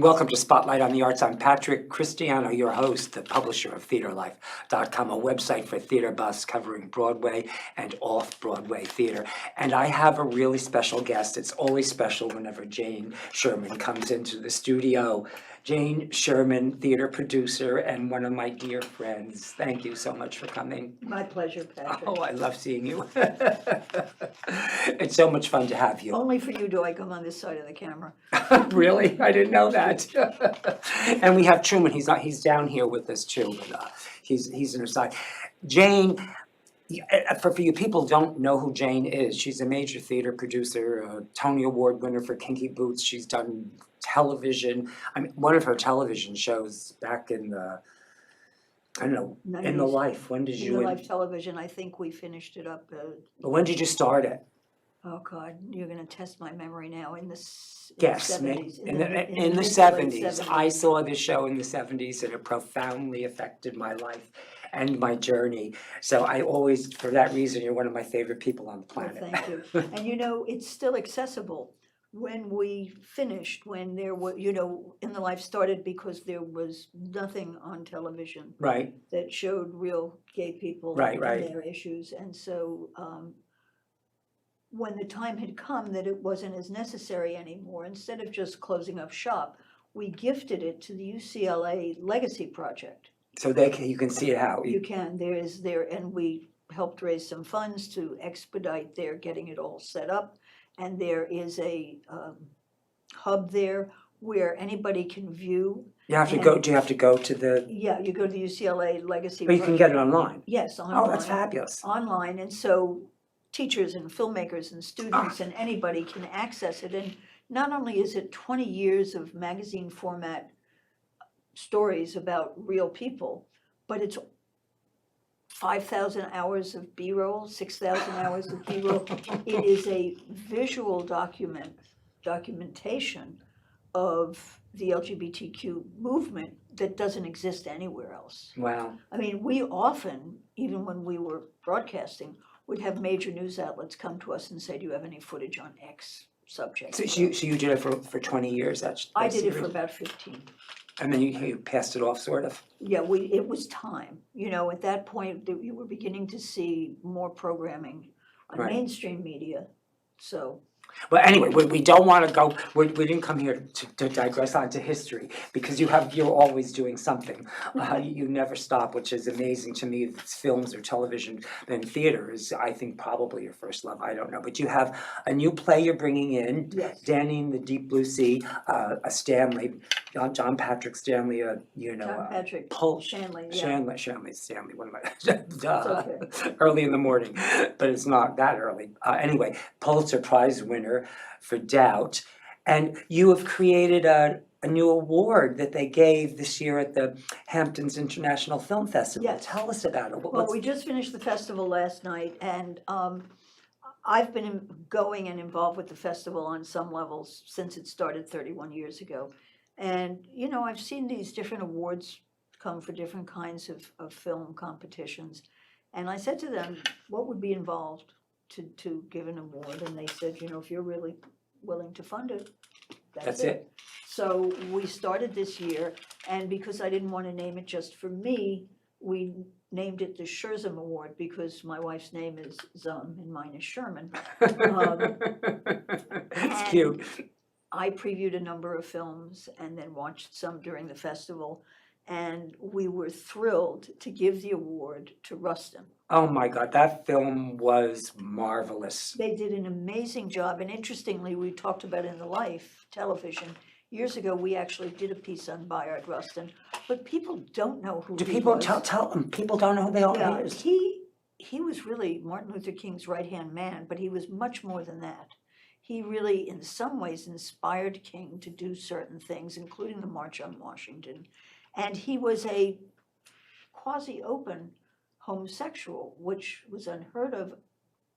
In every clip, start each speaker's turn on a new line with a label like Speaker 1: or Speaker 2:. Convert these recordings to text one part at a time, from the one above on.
Speaker 1: Welcome to Spotlight on the Arts. I'm Patrick Cristiano, your host, the publisher of TheaterLife.com, a website for theater buffs covering Broadway and off-Broadway theater. And I have a really special guest. It's always special whenever Jayne Sherman comes into the studio. Jayne Sherman, theater producer and one of my dear friends. Thank you so much for coming.
Speaker 2: My pleasure, Patrick.
Speaker 1: Oh, I love seeing you. It's so much fun to have you.
Speaker 2: Only for you do I come on this side of the camera.
Speaker 1: Really? I didn't know that. And we have Truman. He's down here with us too, but he's in her side. Jayne, for you people don't know who Jayne is. She's a major theater producer, a Tony Award winner for Kinky Boots. She's done television. I mean, one of her television shows back in the, I don't know,
Speaker 2: 90s.
Speaker 1: In the Life. When did
Speaker 2: In
Speaker 1: you?
Speaker 2: the Life television, I think we finished it up.
Speaker 1: But when did you start it?
Speaker 2: Oh God, you're going to test my memory now. In the
Speaker 1: Yes,
Speaker 2: 70s.
Speaker 1: in the
Speaker 2: mid to late
Speaker 1: 70s. I saw this show in the 70s and it profoundly affected my life and my journey. So I always, for that reason, you're one of my favorite people on the
Speaker 2: Well,
Speaker 1: planet.
Speaker 2: thank you. And you know, it's still accessible. When we finished, when there were, you know, In the Life started because there was nothing on television
Speaker 1: Right,
Speaker 2: that showed real gay people
Speaker 1: Right,
Speaker 2: and
Speaker 1: right.
Speaker 2: their issues. And so when the time had come that it wasn't as necessary anymore, instead of just closing up shop, we gifted it to the UCLA Legacy Project.
Speaker 1: so you can see it how.
Speaker 2: You can, and we helped raise some funds to expedite their getting it all set up. And there is a hub there where anybody can view.
Speaker 1: You have to
Speaker 2: and-
Speaker 1: go, do you have to go to the,
Speaker 2: Yeah, you go to the UCLA Legacy
Speaker 1: but you
Speaker 2: Project.
Speaker 1: can get it online?
Speaker 2: Yes, online.
Speaker 1: Oh, that's fabulous.
Speaker 2: Online, and so teachers and filmmakers and students and anybody can access it. And not only is it 20 years of magazine format stories about real people, but it's 5,000 hours of B-roll, 6,000 hours of B-roll. It is a visual documentation of the LGBTQ movement that doesn't exist anywhere else.
Speaker 1: Wow.
Speaker 2: I mean, we often, even when we were broadcasting, would have major news outlets come to us and say, do you have any footage on X subject?
Speaker 1: So you did it for 20 years?
Speaker 2: I did it for about 15.
Speaker 1: And then you passed it off, sort of?
Speaker 2: Yeah, it was time. You know, at that point, you were beginning to see more programming on
Speaker 1: Right.
Speaker 2: mainstream media, so.
Speaker 1: But anyway, we don't want to go, we didn't come here to digress onto history, because you're always doing something. You never stop, which is amazing to me. If it's films or television, then theater is, I think, probably your first love. I don't know. But you have a new play you're bringing in,
Speaker 2: Yes.
Speaker 1: Danny in the Deep Blue Sea, a Stanley, John Patrick Stanley,
Speaker 2: John Patrick Shanley, yeah.
Speaker 1: Stanley, what am I, duh,
Speaker 2: okay.
Speaker 1: early in the morning, but it's not that early. Anyway, Pulitzer Prize winner for Doubt, and you have created a new award that they gave this year at the Hamptons International Film Festival.
Speaker 2: Yes.
Speaker 1: Tell us about it.
Speaker 2: Well, we just finished the festival last night, and I've been going and involved with the festival on some levels since it started 31 years ago. And, you know, I've seen these different awards come for different kinds of film competitions. And I said to them, what would be involved to give an award? And they said, you know, if you're really willing to fund it, that's it. So we started this year, and because I didn't want to name it just for me, we named it the Schurzum Award because my wife's name is Zum and mine is Sherman.
Speaker 1: It's cute.
Speaker 2: I previewed a number of films and then watched some during the festival, and we were thrilled to give the award to Rustin.
Speaker 1: Oh my God, that film was marvelous.
Speaker 2: They did an amazing job, and interestingly, we talked about In the Life television. Years ago, we actually did a piece on Bayard Rustin, but people don't know who
Speaker 1: Do
Speaker 2: he
Speaker 1: people
Speaker 2: was.
Speaker 1: tell them? People don't know who they are.
Speaker 2: Yeah, he was really Martin Luther King's right-hand man, but he was much more than that. He really, in some ways, inspired King to do certain things, including the March on Washington. And he was a quasi-open homosexual, which was unheard of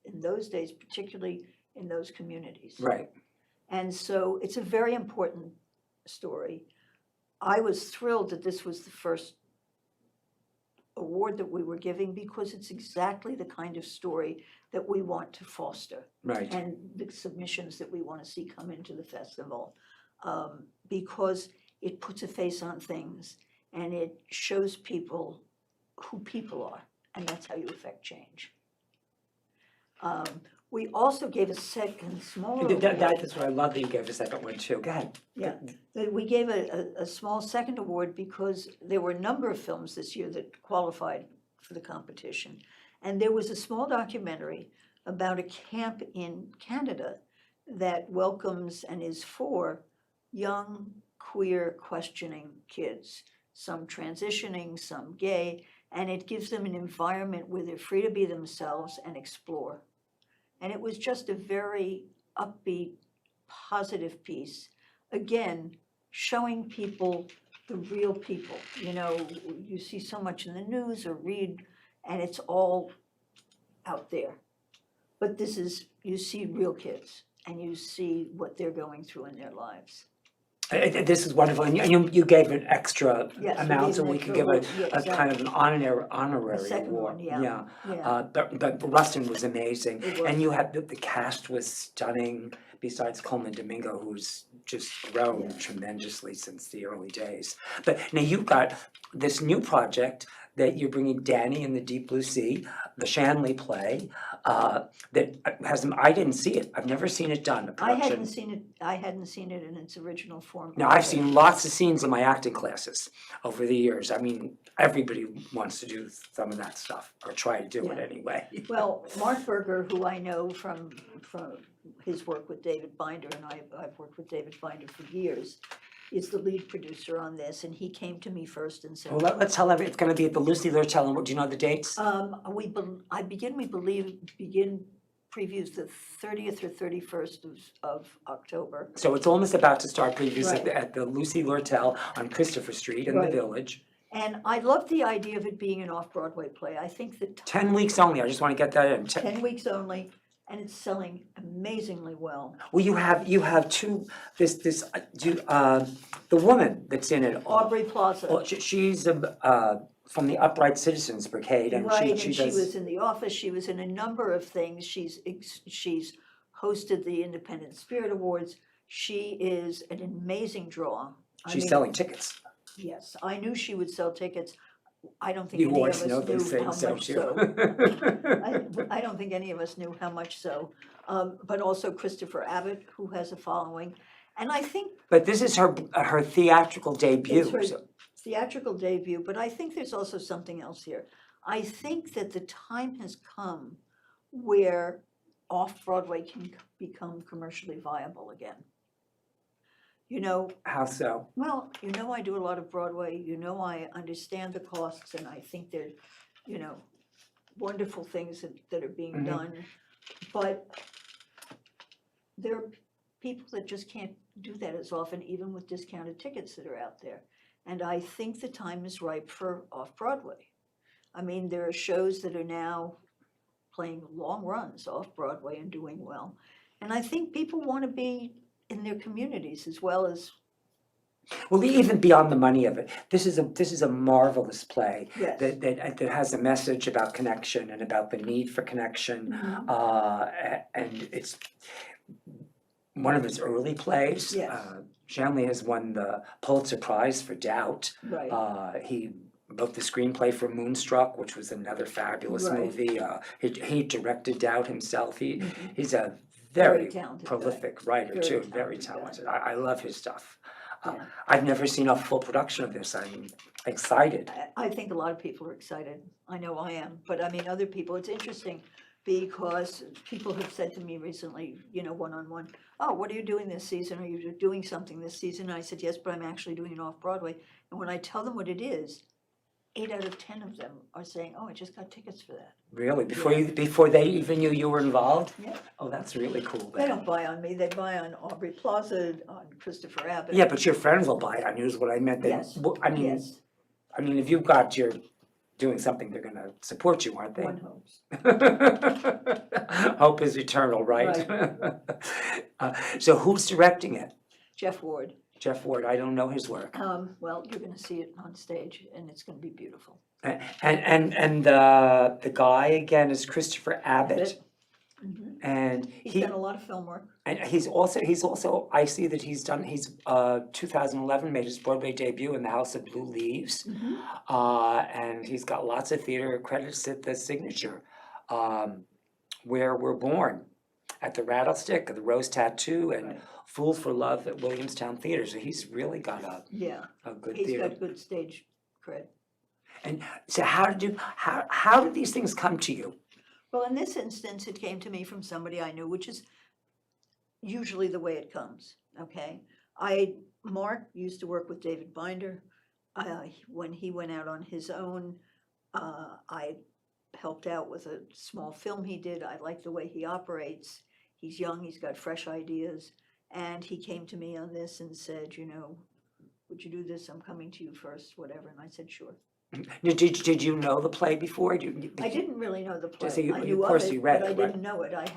Speaker 2: in those days, particularly in those communities.
Speaker 1: Right.
Speaker 2: And so it's a very important story. I was thrilled that this was the first award that we were giving because it's exactly the kind of story that we want to foster
Speaker 1: Right.
Speaker 2: and the submissions that we want to see come into the festival. Because it puts a face on things, and it shows people who people are, and that's how you affect change. We also gave a second smaller award.
Speaker 1: That is what I love that you gave a second one too. Go ahead.
Speaker 2: Yeah, we gave a small second award because there were a number of films this year that qualified for the competition. And there was a small documentary about a camp in Canada that welcomes and is for young, queer, questioning kids, some transitioning, some gay, and it gives them an environment where they're free to be themselves and explore. And it was just a very upbeat, positive piece. Again, showing people the real people. You know, you see so much in the news or read, and it's all out there. But this is, you see real kids, and you see what they're going through in their lives.
Speaker 1: This is wonderful, and you gave an extra
Speaker 2: Yes, we
Speaker 1: amount,
Speaker 2: gave
Speaker 1: so
Speaker 2: an
Speaker 1: we
Speaker 2: extra
Speaker 1: could give
Speaker 2: award. Yeah,
Speaker 1: a kind of an honorary
Speaker 2: The second
Speaker 1: award.
Speaker 2: one, yeah.
Speaker 1: But Rustin was amazing,
Speaker 2: It was.
Speaker 1: and you had, the cast was stunning, besides Coleman Domingo, who's just grown
Speaker 2: Yeah.
Speaker 1: tremendously since the early days. But now you've got this new project that you're bringing Danny in the Deep Blue Sea, the Shanley play, that has, I didn't see it, I've never seen it done, the
Speaker 2: I
Speaker 1: production.
Speaker 2: hadn't seen it in its original form.
Speaker 1: Now, I've
Speaker 2: either.
Speaker 1: seen lots of scenes in my acting classes over the years. I mean, everybody wants to do some of that stuff, or try to do it
Speaker 2: Yeah.
Speaker 1: anyway.
Speaker 2: Well, Mark Berger, who I know from his work with David Binder, and I've worked with David Binder for years, is the lead producer on this, and he came to me first and said,
Speaker 1: Well, let's tell everyone, it's gonna be at the Lucy Lurtel, do you know the dates?
Speaker 2: we begin previews the 30th or 31st of October.
Speaker 1: So it's almost about to start previews
Speaker 2: Right.
Speaker 1: at the Lucy Lurtel on Christopher Street in the
Speaker 2: Right.
Speaker 1: Village.
Speaker 2: And I love the idea of it being an off-Broadway play. I think that
Speaker 1: 10 weeks only, I just wanna get that in.
Speaker 2: 10 weeks only, and it's selling amazingly well.
Speaker 1: Well, you have two, the woman that's in it.
Speaker 2: Aubrey Plaza.
Speaker 1: Well, she's from the Upright Citizens Brigade, and
Speaker 2: Right,
Speaker 1: she
Speaker 2: and she
Speaker 1: does.
Speaker 2: was in The Office, she was in a number of things, she's hosted the Independent Spirit Awards. She is an amazing draw. I
Speaker 1: She's
Speaker 2: mean,
Speaker 1: selling tickets.
Speaker 2: Yes, I knew she would sell tickets. I don't think
Speaker 1: You
Speaker 2: any of
Speaker 1: always
Speaker 2: us
Speaker 1: know these
Speaker 2: knew how
Speaker 1: things, don't
Speaker 2: much
Speaker 1: you?
Speaker 2: so. I don't think any of us knew how much so. But also Christopher Abbott, who has a following. And I think
Speaker 1: But this is her theatrical debut.
Speaker 2: it's her
Speaker 1: so-
Speaker 2: theatrical debut, but I think there's also something else here. I think that the time has come where off-Broadway can become commercially viable again. You know,
Speaker 1: How so?
Speaker 2: well, you know, I do a lot of Broadway, you know, I understand the costs, and I think they're, you know, wonderful things that are being
Speaker 1: Mhm.
Speaker 2: done. But there are people that just can't do that as often, even with discounted tickets that are out there. And I think the time is ripe for off-Broadway. I mean, there are shows that are now playing long runs off-Broadway and doing well. And I think people want to be in their communities as well as,
Speaker 1: Well, even beyond the money of it, this is a marvelous play
Speaker 2: yes.
Speaker 1: that has a message about connection and about the need for connection.
Speaker 2: Mhm.
Speaker 1: And it's one of his early plays.
Speaker 2: Yes.
Speaker 1: Shanley has won the Pulitzer Prize for Doubt.
Speaker 2: Right.
Speaker 1: He wrote the screenplay for Moonstruck, which was another fabulous
Speaker 2: Right.
Speaker 1: movie. He directed Doubt himself.
Speaker 2: Mhm.
Speaker 1: He's a
Speaker 2: Very
Speaker 1: very
Speaker 2: talented guy.
Speaker 1: prolific writer
Speaker 2: Very
Speaker 1: too, very
Speaker 2: talented
Speaker 1: talented. I love his stuff.
Speaker 2: Yeah.
Speaker 1: I've never seen a full production of this. I'm excited.
Speaker 2: I think a lot of people are excited. I know I am, but I mean, other people, it's interesting because people have said to me recently, you know, one-on-one, oh, what are you doing this season? Are you doing something this season? And I said, yes, but I'm actually doing it off-Broadway. And when I tell them what it is, 8 out of 10 of them are saying, oh, I just got tickets for that.
Speaker 1: Really? Before they even knew you were involved?
Speaker 2: Yeah.
Speaker 1: Oh, that's really cool.
Speaker 2: They don't buy on me, they buy on Aubrey Plaza, on Christopher Abbott.
Speaker 1: Yeah, but your friends will buy it on you is what I meant.
Speaker 2: Yes, yes,
Speaker 1: I mean, if you've got you're doing something, they're gonna support you, aren't they?
Speaker 2: one hopes.
Speaker 1: Hope is eternal, right? So who's directing it?
Speaker 2: Jeff Ward.
Speaker 1: Jeff Ward, I don't know his work.
Speaker 2: Well, you're gonna see it on stage and it's gonna be beautiful.
Speaker 1: And the guy again is Christopher Abbott.
Speaker 2: Mhm.
Speaker 1: And
Speaker 2: He's
Speaker 1: he,
Speaker 2: done a lot of film work.
Speaker 1: and he's also, I see that he's 2011 made his Broadway debut in The House of Blue Leaves. And he's got lots of theater credits at the Signature, Where We're Born, at the Rattlestick, the Rose Tattoo, and
Speaker 2: Right.
Speaker 1: Fool for Love at Williamstown Theater. So he's really got
Speaker 2: Yeah,
Speaker 1: a good
Speaker 2: he's
Speaker 1: theater.
Speaker 2: got good stage cred.
Speaker 1: And so how did these things come to you?
Speaker 2: Well, in this instance, it came to me from somebody I knew, which is usually the way it comes, okay? Mark used to work with David Binder. When he went out on his own, I helped out with a small film he did. I like the way he operates. He's young, he's got fresh ideas. And he came to me on this and said, would you do this? I'm coming to you first, whatever. And I said, sure.
Speaker 1: Did you know the play before?
Speaker 2: I didn't really know the play.
Speaker 1: So you-
Speaker 2: I
Speaker 1: of
Speaker 2: knew
Speaker 1: course
Speaker 2: of
Speaker 1: you
Speaker 2: it,
Speaker 1: read
Speaker 2: but I
Speaker 1: it, right?
Speaker 2: didn't know it. I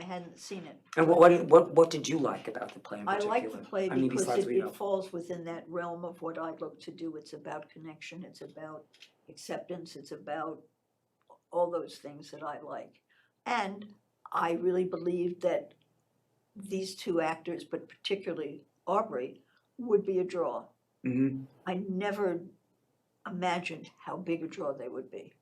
Speaker 2: hadn't seen it.
Speaker 1: And what did you like about the play in
Speaker 2: I
Speaker 1: particular?
Speaker 2: like the play
Speaker 1: I mean,
Speaker 2: because
Speaker 1: besides
Speaker 2: it falls within that realm of what I look to do. It's about connection, it's about acceptance, it's about all those things that I like. And I really believe that these two actors, but particularly Aubrey, would be a draw.
Speaker 1: Mhm.
Speaker 2: I never imagined how big a draw they would be.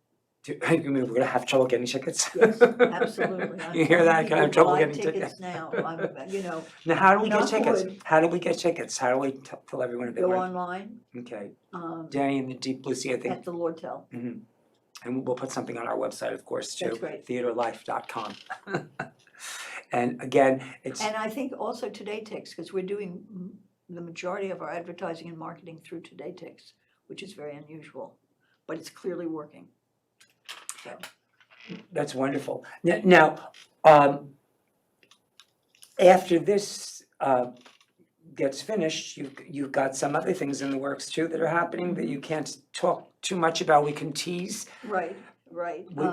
Speaker 1: You mean we're gonna have trouble getting tickets?
Speaker 2: Yes, absolutely. I'm
Speaker 1: You hear
Speaker 2: telling
Speaker 1: that? Gonna have
Speaker 2: people,
Speaker 1: trouble
Speaker 2: buy
Speaker 1: getting
Speaker 2: tickets now.
Speaker 1: Now, how do we get
Speaker 2: knock
Speaker 1: tickets?
Speaker 2: wood.
Speaker 1: How do we get tickets? How do we tell everyone about
Speaker 2: Go
Speaker 1: it?
Speaker 2: online
Speaker 1: Okay, Danny and the Deep Blue Sea, I think.
Speaker 2: at the Lordtel.
Speaker 1: And we'll put something on our website, of course, too.
Speaker 2: That's great.
Speaker 1: Theaterlife.com. And again, it's,
Speaker 2: And I think also Today Ticks, because we're doing the majority of our advertising and marketing through Today Ticks, which is very unusual, but it's clearly working. So,
Speaker 1: that's wonderful. Now, after this gets finished, you've got some other things in the works too that are happening that you can't talk too much about. We can tease.
Speaker 2: right.
Speaker 1: We-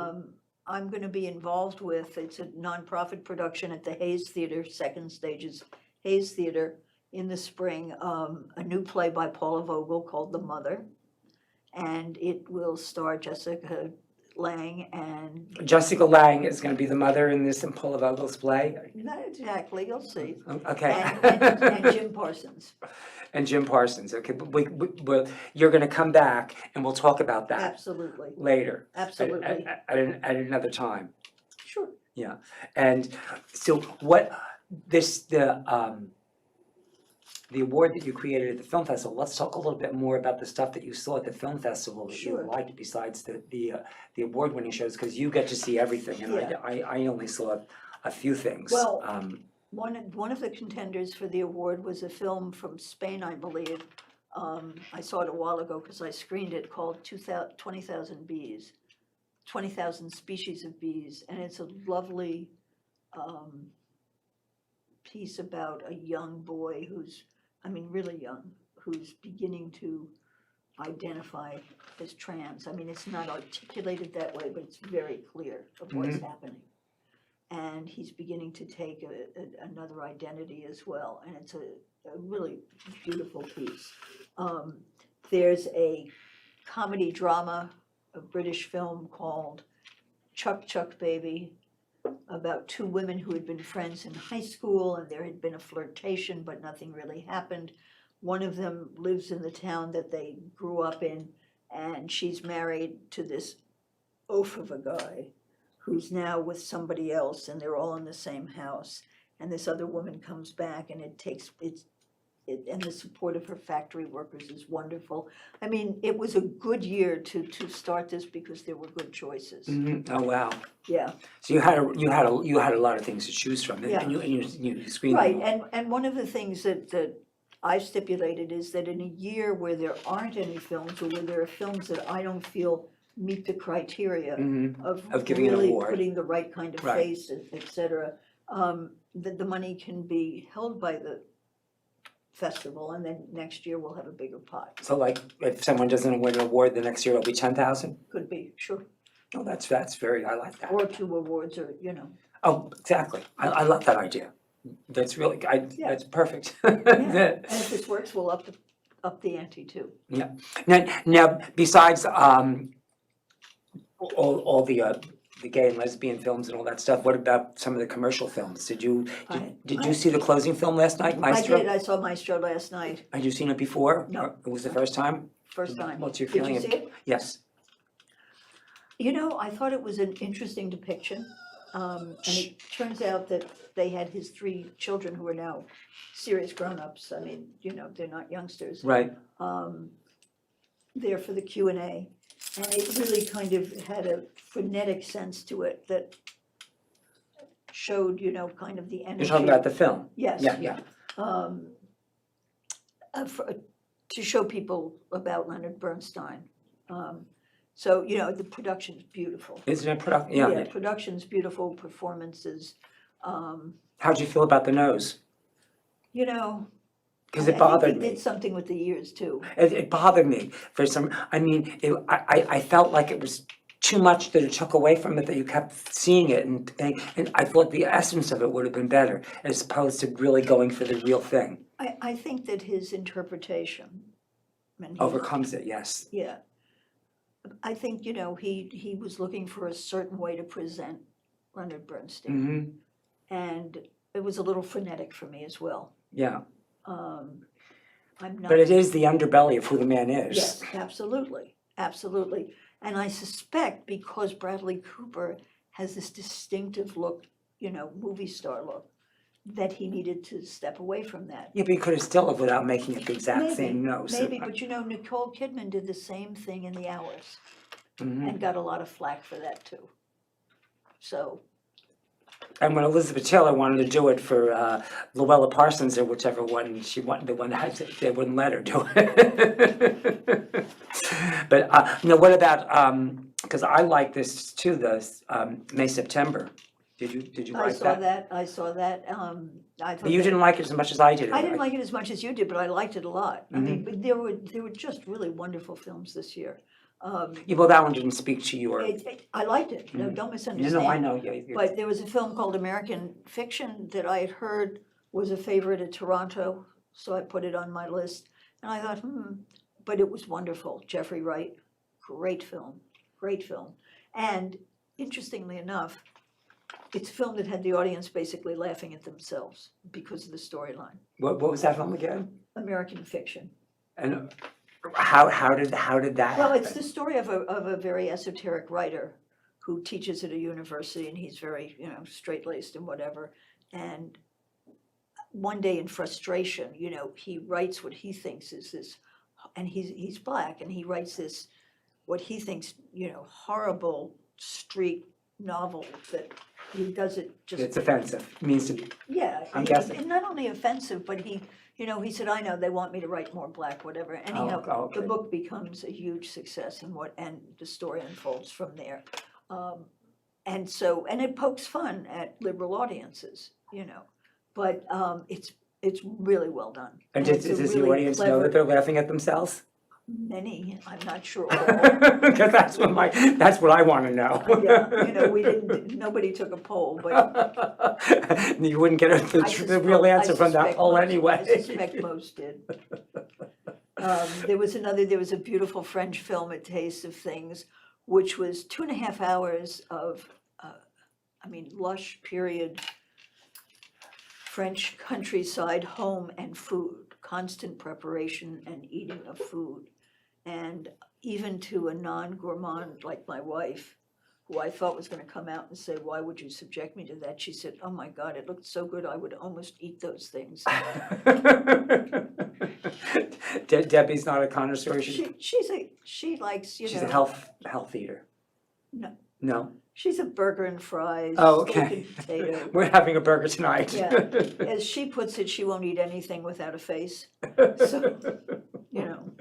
Speaker 2: I'm gonna be involved with, it's a nonprofit production at the Hayes Theater, second stages, Hayes Theater, in the spring, a new play by Paula Vogel called The Mother. And it will star Jessica Lange and,
Speaker 1: Jessica Lange is going to be the mother in this in Paula Vogel's play.
Speaker 2: not exactly, you'll see,
Speaker 1: Okay.
Speaker 2: and Jim Parsons.
Speaker 1: And Jim Parsons. Okay, but you're going to come back and we'll talk about that
Speaker 2: Absolutely,
Speaker 1: later.
Speaker 2: absolutely,
Speaker 1: At another time.
Speaker 2: sure.
Speaker 1: Yeah. And so the award that you created at the film festival, let's talk a little bit more about the stuff that you saw at the film festival that you
Speaker 2: Sure.
Speaker 1: liked besides the award-winning shows, because you get to see everything, and
Speaker 2: Yeah.
Speaker 1: I only saw a few things.
Speaker 2: Well, One of the contenders for the award was a film from Spain, I believe. I saw it a while ago because I screened it, called 20,000 Bees, 20,000 Species of Bees, and it's a lovely piece about a young boy who's, really young, who's beginning to identify as trans. It's not articulated that way, but it's very clear of what's happening. And he's beginning to take another identity as well, and it's a really beautiful piece. There's a comedy drama, a British film called Chuck Chuck Baby, about two women who had been friends in high school, and there had been a flirtation, but nothing really happened. One of them lives in the town that they grew up in, and she's married to this oaf of a guy who's now with somebody else, and they're all in the same house. And this other woman comes back, and and the support of her factory workers is wonderful. It was a good year to start this because there were good choices.
Speaker 1: Oh, wow.
Speaker 2: Yeah,
Speaker 1: So you had a lot of things to choose from,
Speaker 2: Yeah.
Speaker 1: and you screened
Speaker 2: right,
Speaker 1: them all.
Speaker 2: and one of the things that I've stipulated is that in a year where there aren't any films, or where there are films that I don't feel meet the criteria of
Speaker 1: giving an
Speaker 2: really
Speaker 1: award.
Speaker 2: putting the right kind of
Speaker 1: Right.
Speaker 2: face, et cetera, that the money can be held by the festival, and then next year we'll have a bigger pot.
Speaker 1: So like, if someone doesn't win an award, the next year it'll be 10,000?
Speaker 2: Could be, sure,
Speaker 1: Oh, that's very, I like that.
Speaker 2: or 2 awards, or,
Speaker 1: Oh, exactly. I love that idea. That's really,
Speaker 2: Yeah.
Speaker 1: that's perfect.
Speaker 2: yeah. And if this works, we'll up the ante too.
Speaker 1: Now, besides all the gay and lesbian films and all that stuff. What about some of the commercial films? Did you
Speaker 2: I-
Speaker 1: see the closing film last night, Maestro?
Speaker 2: I did, I saw Maestro last night,
Speaker 1: Had you seen it before?
Speaker 2: No.
Speaker 1: Or it was the first time?
Speaker 2: first time.
Speaker 1: What's your
Speaker 2: Did
Speaker 1: feeling?
Speaker 2: you see it?
Speaker 1: Yes.
Speaker 2: You know, I thought it was an interesting depiction, and it turns out that they had his 3 children who are now serious grown-ups. I mean, you know, they're not youngsters.
Speaker 1: Right.
Speaker 2: There for the Q&A, and it really kind of had a frenetic sense to it that showed, you know, kind of the energy.
Speaker 1: You're talking about the film?
Speaker 2: Yes.
Speaker 1: Yeah.
Speaker 2: To show people about Leonard Bernstein. So, you know, the production's beautiful.
Speaker 1: Isn't it production? Yeah.
Speaker 2: Production's beautiful, performances,
Speaker 1: How'd you feel about the nose?
Speaker 2: you know.
Speaker 1: Because it bothered
Speaker 2: I think
Speaker 1: me.
Speaker 2: they did something with the ears too.
Speaker 1: It bothered me for some, I mean, I felt like it was too much that it took away from it, that you kept seeing it, and I thought the essence of it would have been better, as opposed to really going for the real thing.
Speaker 2: I think that his interpretation, and
Speaker 1: Overcomes it, yes.
Speaker 2: yeah. I think, you know, he was looking for a certain way to present Leonard Bernstein.
Speaker 1: Mm-hmm,
Speaker 2: And it was a little frenetic for me as well.
Speaker 1: yeah.
Speaker 2: I'm not.
Speaker 1: But it is the underbelly of who the man is.
Speaker 2: Yes, absolutely, absolutely. And I suspect because Bradley Cooper has this distinctive look, you know, movie star look, that he needed to step away from that.
Speaker 1: Yeah, but you could have still have without making it the exact
Speaker 2: Maybe,
Speaker 1: same nose.
Speaker 2: Maybe, but you know, Nicole Kidman did the same thing in The Hours
Speaker 1: Mhm.
Speaker 2: and got a lot of flack for that too. So,
Speaker 1: And when Elizabeth Taylor wanted to do it for Luella Parsons or whichever one she wanted, the one that they wouldn't let her do it. But no, what about? Because I like this too. This May September. Did you like that?
Speaker 2: I saw that, I thought
Speaker 1: But you
Speaker 2: that-
Speaker 1: didn't like it as much as I did.
Speaker 2: I didn't like it as much as you did, but I liked it a lot. I mean,
Speaker 1: Mm-hmm.
Speaker 2: but there were just really wonderful films this year.
Speaker 1: Yeah, well, that one didn't speak to you, or
Speaker 2: I liked it, no, don't misunderstand.
Speaker 1: no, I know. Yeah,
Speaker 2: But there was a film called American Fiction that I had heard was a favorite at Toronto, so I put it on my list. And I thought, but it was wonderful. Jeffrey Wright, great film. And interestingly enough, it's a film that had the audience basically laughing at themselves because of the storyline.
Speaker 1: what was that film again?
Speaker 2: American Fiction.
Speaker 1: And how did that
Speaker 2: Well,
Speaker 1: happen?
Speaker 2: it's the story of a very esoteric writer who teaches at a university, and he's very, you know, straight-laced and whatever. And one day in frustration, you know, he writes what he thinks is this, and he's black, and he writes this, what he thinks, you know, horrible street novel that he does it just.
Speaker 1: It's offensive. It means to be.
Speaker 2: Yeah.
Speaker 1: I'm
Speaker 2: and
Speaker 1: guessing.
Speaker 2: not only offensive, but he, you know, he said, I know, they want me to write more black, whatever. Anyhow,
Speaker 1: okay.
Speaker 2: the book becomes a huge success and the story unfolds from there. And it pokes fun at liberal audiences, you know, but it's really well done.
Speaker 1: And
Speaker 2: it's
Speaker 1: does
Speaker 2: a
Speaker 1: the
Speaker 2: really
Speaker 1: audience know
Speaker 2: clever-
Speaker 1: that they're laughing at themselves?
Speaker 2: Many, I'm not sure all.
Speaker 1: Because that's what I want to know.
Speaker 2: Yeah, you know, nobody took a poll, but
Speaker 1: You wouldn't get the real answer from that poll anyway.
Speaker 2: I suspect most did. There was a beautiful French film, A Taste of Things, which was 2.5 hours of, lush period French countryside, home and food, constant preparation and eating of food. And even to a non-gourmand like my wife, who I thought was gonna come out and say, why would you subject me to that? She said, oh my God, it looked so good, I would almost eat those things.
Speaker 1: Debbie's not a connoisseur.
Speaker 2: She likes, you know.
Speaker 1: She's a health eater.
Speaker 2: No.
Speaker 1: No.
Speaker 2: She's a burger and fries,
Speaker 1: Oh,
Speaker 2: steak
Speaker 1: okay.
Speaker 2: and potato.
Speaker 1: We're having a burger tonight.
Speaker 2: Yeah, as she puts it, she won't eat anything without a face. So, you know,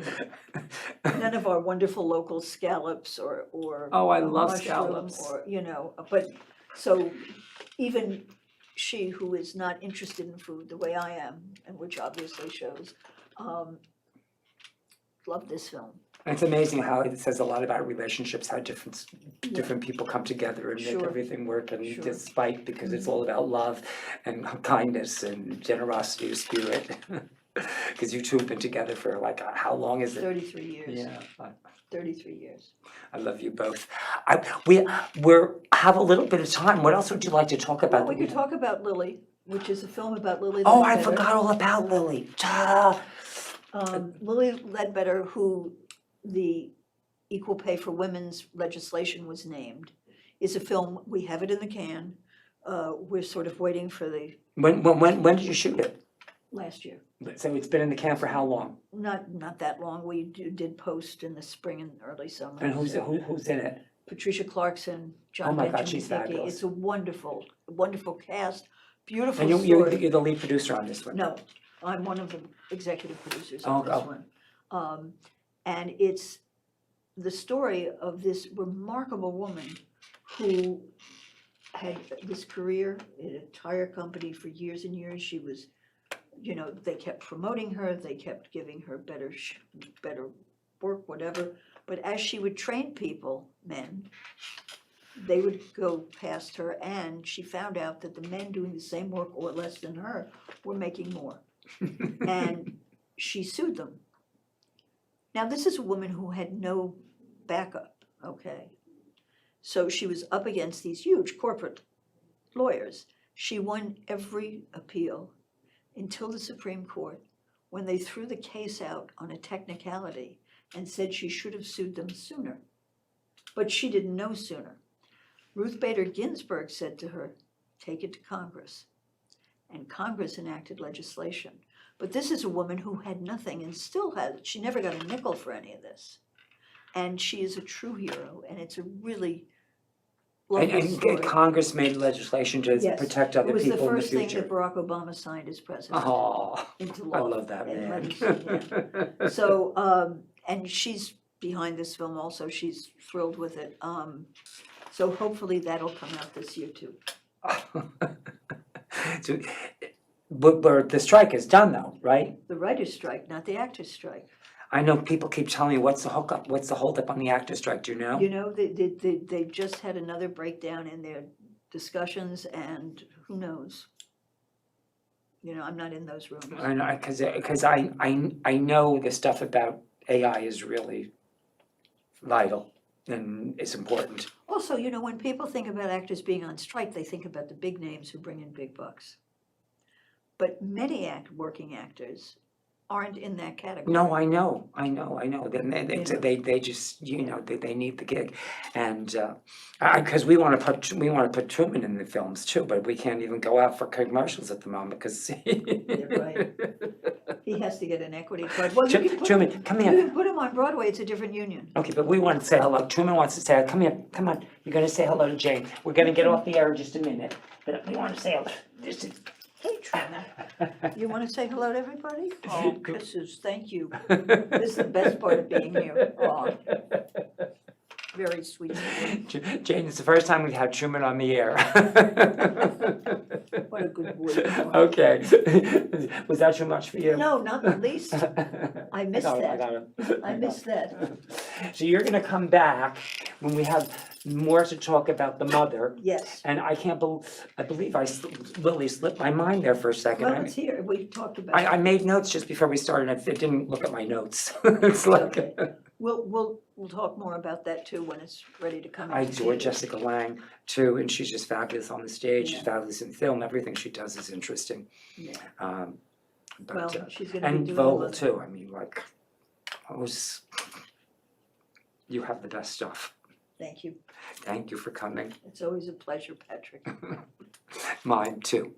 Speaker 2: none of our wonderful local scallops or
Speaker 1: Oh, I love
Speaker 2: mushroom
Speaker 1: scallops.
Speaker 2: or, you know, but so even she who is not interested in food the way I am, and which obviously shows, loved this film.
Speaker 1: It's amazing how it says a lot about relationships, how different people come together and make
Speaker 2: Sure.
Speaker 1: everything work, and
Speaker 2: Sure.
Speaker 1: despite, because it's all about love and kindness and generosity of spirit. Because you two have been together for like, how long is it?
Speaker 2: 33 years.
Speaker 1: Yeah,
Speaker 2: 33 years.
Speaker 1: I love you both. We're have a little bit of time. What else would you like to talk about?
Speaker 2: Well, we could talk about Lily, which is a film about Lily
Speaker 1: Oh, I
Speaker 2: Ledbetter.
Speaker 1: forgot all about Lily. Ta.
Speaker 2: Lily Ledbetter, who the Equal Pay for Women's legislation was named, is a film, we have it in the can. We're sort of waiting for the
Speaker 1: When did you shoot it?
Speaker 2: last year.
Speaker 1: So it's been in the can for how long?
Speaker 2: Not that long. We did post in the spring and early summer.
Speaker 1: And who's in it?
Speaker 2: Patricia Clarkson, John
Speaker 1: Oh my God,
Speaker 2: Benjamin
Speaker 1: she's
Speaker 2: Hickey.
Speaker 1: fabulous.
Speaker 2: It's a wonderful, wonderful cast, beautiful
Speaker 1: And
Speaker 2: story.
Speaker 1: you're the lead producer on this one?
Speaker 2: No, I'm one of the executive producers
Speaker 1: Oh,
Speaker 2: of this
Speaker 1: oh.
Speaker 2: one. And it's the story of this remarkable woman who had this career in a tire company for years and years. She was, they kept promoting her, they kept giving her better work, whatever. But as she would train people, men, they would go past her, and she found out that the men doing the same work or less than her were making more. And she sued them. Now, this is a woman who had no backup, okay? So she was up against these huge corporate lawyers. She won every appeal until the Supreme Court, when they threw the case out on a technicality and said she should have sued them sooner. But she didn't know sooner. Ruth Bader Ginsburg said to her, take it to Congress. And Congress enacted legislation. But this is a woman who had nothing and still has, she never got a nickel for any of this. And she is a true hero, and it's a really lovely story.
Speaker 1: And Congress made legislation to
Speaker 2: Yes.
Speaker 1: protect other
Speaker 2: It was the
Speaker 1: people in the
Speaker 2: first thing
Speaker 1: future.
Speaker 2: that Barack Obama signed as president
Speaker 1: Oh,
Speaker 2: into
Speaker 1: I
Speaker 2: law.
Speaker 1: love that
Speaker 2: and
Speaker 1: man.
Speaker 2: legislation, yeah. So, and she's behind this film also, she's thrilled with it. So hopefully that'll come out this year too.
Speaker 1: So, but the strike is done though, right?
Speaker 2: The writer's strike, not the actor's strike.
Speaker 1: I know people keep telling me, what's the hookup, what's the holdup on the actor's strike, do you know?
Speaker 2: You know, they just had another breakdown in their discussions, and who knows? I'm not in those rooms.
Speaker 1: I know, because I know the stuff about AI is really vital and it's important.
Speaker 2: Also, when people think about actors being on strike, they think about the big names who bring in big bucks. But many working actors aren't in that category.
Speaker 1: No, I know. Then they just they need the gig, and because we want to put Truman in the films too, but we can't even go out for commercials at the moment because.
Speaker 2: You're right. He has to get an equity card. Well, you can
Speaker 1: Truman, come
Speaker 2: you
Speaker 1: here.
Speaker 2: can put him on Broadway. It's a different union.
Speaker 1: Okay, but we want to say hello. Truman wants to say, come here, come on. You're gonna say hello to Jayne. We're gonna get off the air in just a minute, but we want to say hello. This is.
Speaker 2: Hey, Truman. You want to say hello to everybody? Oh, kisses. Thank you. This is the best part of being here. Oh, very sweet.
Speaker 1: Jayne, it's the first time we've had Truman on the air.
Speaker 2: What a good boy.
Speaker 1: Okay. Was that too much for you?
Speaker 2: No, not the least. I missed that. I missed that.
Speaker 1: So you're gonna come back when we have more to talk about the mother.
Speaker 2: Yes.
Speaker 1: And I believe Lily slipped my mind there for a second.
Speaker 2: Well, it's here. We talked about it.
Speaker 1: I made notes just before we started. I didn't look at my notes. It's like.
Speaker 2: Okay. We'll talk more about that too when it's ready to come out.
Speaker 1: I
Speaker 2: to
Speaker 1: adore
Speaker 2: theaters.
Speaker 1: Jessica Lange too, and she's just fabulous on the stage. She's
Speaker 2: Yeah.
Speaker 1: fabulous in film. Everything she does is interesting.
Speaker 2: Yeah.
Speaker 1: But,
Speaker 2: Well, she's gonna be
Speaker 1: and
Speaker 2: doing
Speaker 1: Vogel
Speaker 2: one.
Speaker 1: too. I mean, like, you have the best stuff.
Speaker 2: Thank you.
Speaker 1: Thank you for coming.
Speaker 2: It's always a pleasure, Patrick.
Speaker 1: Mine too.